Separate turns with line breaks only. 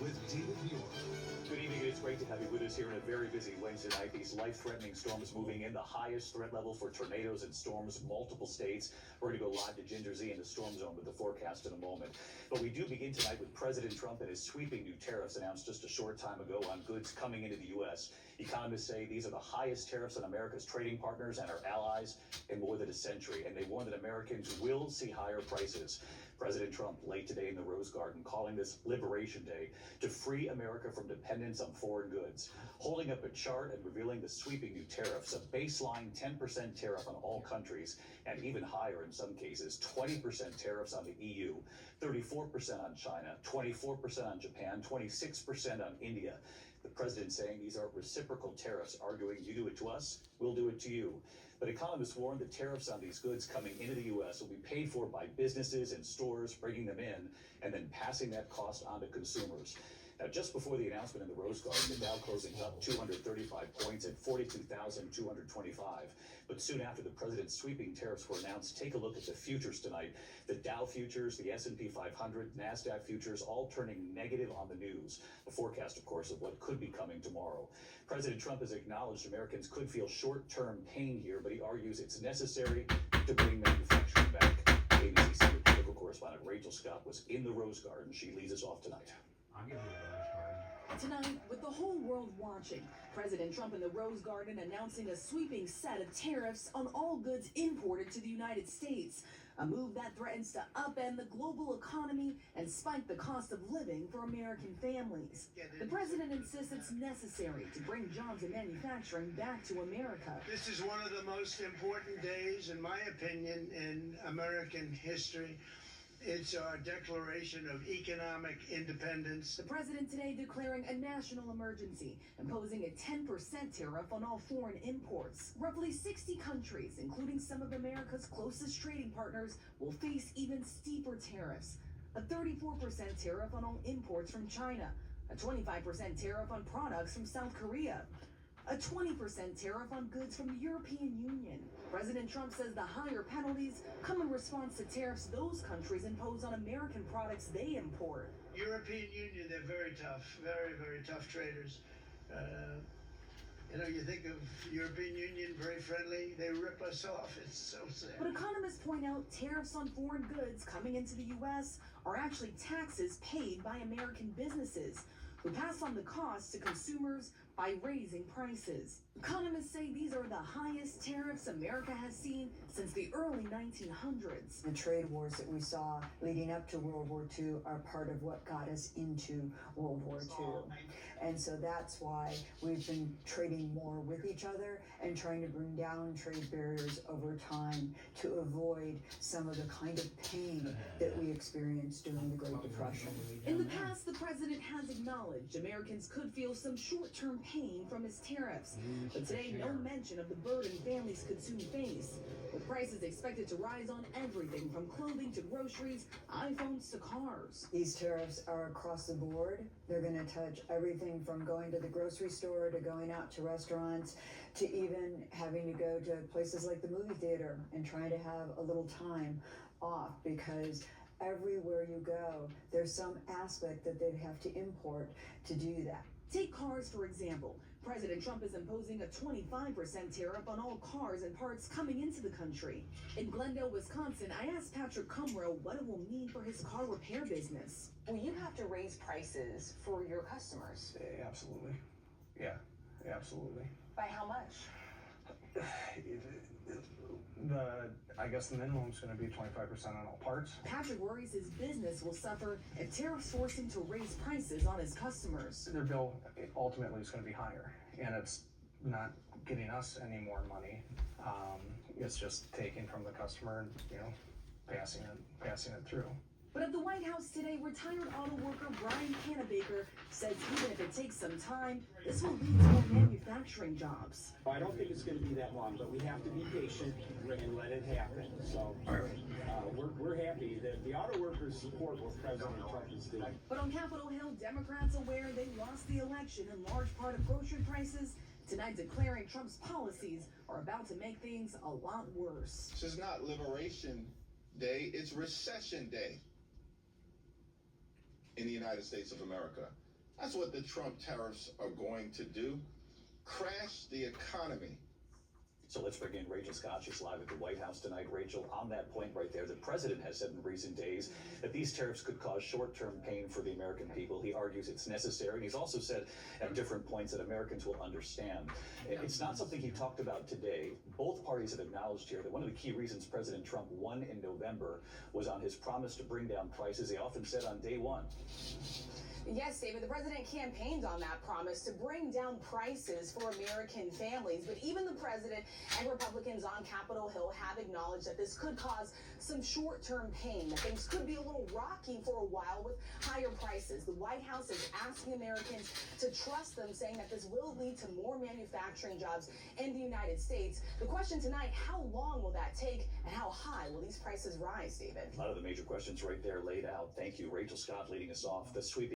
with David Muir.
Good evening. It's great to have you with us here on a very busy Wednesday night. These life-threatening storms moving in, the highest threat level for tornadoes and storms, multiple states. We're going to go live to Ginger Z in the storm zone with the forecast in a moment. But we do begin tonight with President Trump and his sweeping new tariffs announced just a short time ago on goods coming into the U.S. Economists say these are the highest tariffs on America's trading partners and our allies in more than a century, and they warn that Americans will see higher prices. President Trump late today in the Rose Garden calling this Liberation Day to free America from dependence on foreign goods, holding up a chart and revealing the sweeping new tariffs, a baseline 10% tariff on all countries, and even higher in some cases, 20% tariffs on the EU, 34% on China, 24% on Japan, 26% on India. The president saying these are reciprocal tariffs, arguing you do it to us, we'll do it to you. But economists warn that tariffs on these goods coming into the U.S. will be paid for by businesses and stores bringing them in and then passing that cost on to consumers. Now, just before the announcement in the Rose Garden, the Dow closing up 235 points at 42,225. But soon after the president's sweeping tariffs were announced, take a look at the futures tonight. The Dow futures, the S&P 500, NASDAQ futures, all turning negative on the news. The forecast, of course, of what could be coming tomorrow. President Trump has acknowledged Americans could feel short-term pain here, but he argues it's necessary to bring manufacturing back. ABC senior political correspondent Rachel Scott was in the Rose Garden. She leads us off tonight.
I'll give you the Rose Garden.
Tonight, with the whole world watching, President Trump in the Rose Garden announcing a sweeping set of tariffs on all goods imported to the United States. A move that threatens to upend the global economy and spike the cost of living for American families. The president insists it's necessary to bring jobs and manufacturing back to America.
This is one of the most important days, in my opinion, in American history. It's our declaration of economic independence.
The president today declaring a national emergency, imposing a 10% tariff on all foreign imports. Roughly 60 countries, including some of America's closest trading partners, will face even steeper tariffs. A 34% tariff on all imports from China, a 25% tariff on products from South Korea, a 20% tariff on goods from the European Union. President Trump says the higher penalties come in response to tariffs those countries impose on American products they import.
European Union, they're very tough, very, very tough traders. You think of European Union, very friendly, they rip us off, it's so sad.
But economists point out tariffs on foreign goods coming into the U.S. are actually taxes paid by American businesses who pass on the cost to consumers by raising prices. Economists say these are the highest tariffs America has seen since the early 1900s.
The trade wars that we saw leading up to World War II are part of what got us into World War II. And so that's why we've been trading more with each other and trying to bring down trade barriers over time to avoid some of the kind of pain that we experienced during the Great Depression.
In the past, the president has acknowledged Americans could feel some short-term pain from his tariffs. But today, no mention of the burden families could soon face, with prices expected to rise on everything from clothing to groceries, iPhones to cars.
These tariffs are across the board. They're going to touch everything from going to the grocery store to going out to restaurants to even having to go to places like the movie theater and trying to have a little time off, because everywhere you go, there's some aspect that they'd have to import to do that.
Take cars, for example. President Trump is imposing a 25% tariff on all cars and parts coming into the country. In Glendale, Wisconsin, I asked Patrick Cumro what it will mean for his car repair business.
Will you have to raise prices for your customers?
Absolutely. Yeah, absolutely.
By how much?
I guess the minimum is going to be 25% on all parts.
Patrick worries his business will suffer if tariffs force him to raise prices on his customers.
Their bill ultimately is going to be higher, and it's not getting us any more money. It's just taking from the customer and passing it through.
But at the White House today, retired auto worker Brian Cannabaker says even if it takes some time, this will lead to more manufacturing jobs.
I don't think it's going to be that long, but we have to be patient and let it happen. So we're happy that the auto workers support what President Trump is doing.
But on Capitol Hill, Democrats aware they lost the election in large part of grocery prices, tonight declaring Trump's policies are about to make things a lot worse.
This is not Liberation Day, it's Recession Day in the United States of America. That's what the Trump tariffs are going to do. Crash the economy.
So let's bring in Rachel Scott. She's live at the White House tonight. Rachel, on that point right there, the president has said in recent days that these tariffs could cause short-term pain for the American people. He argues it's necessary, and he's also said at different points that Americans will understand. It's not something he talked about today. Both parties have acknowledged here that one of the key reasons President Trump won in November was on his promise to bring down prices. He often said on day one.
Yes, David, the president campaigned on that promise to bring down prices for American families. But even the president and Republicans on Capitol Hill have acknowledged that this could cause some short-term pain, that things could be a little rocky for a while with higher prices. The White House is asking Americans to trust them, saying that this will lead to more manufacturing jobs in the United States. The question tonight, how long will that take and how high will these prices rise, David?
A lot of the major questions right there laid out. Thank you, Rachel Scott, leading us off. The sweeping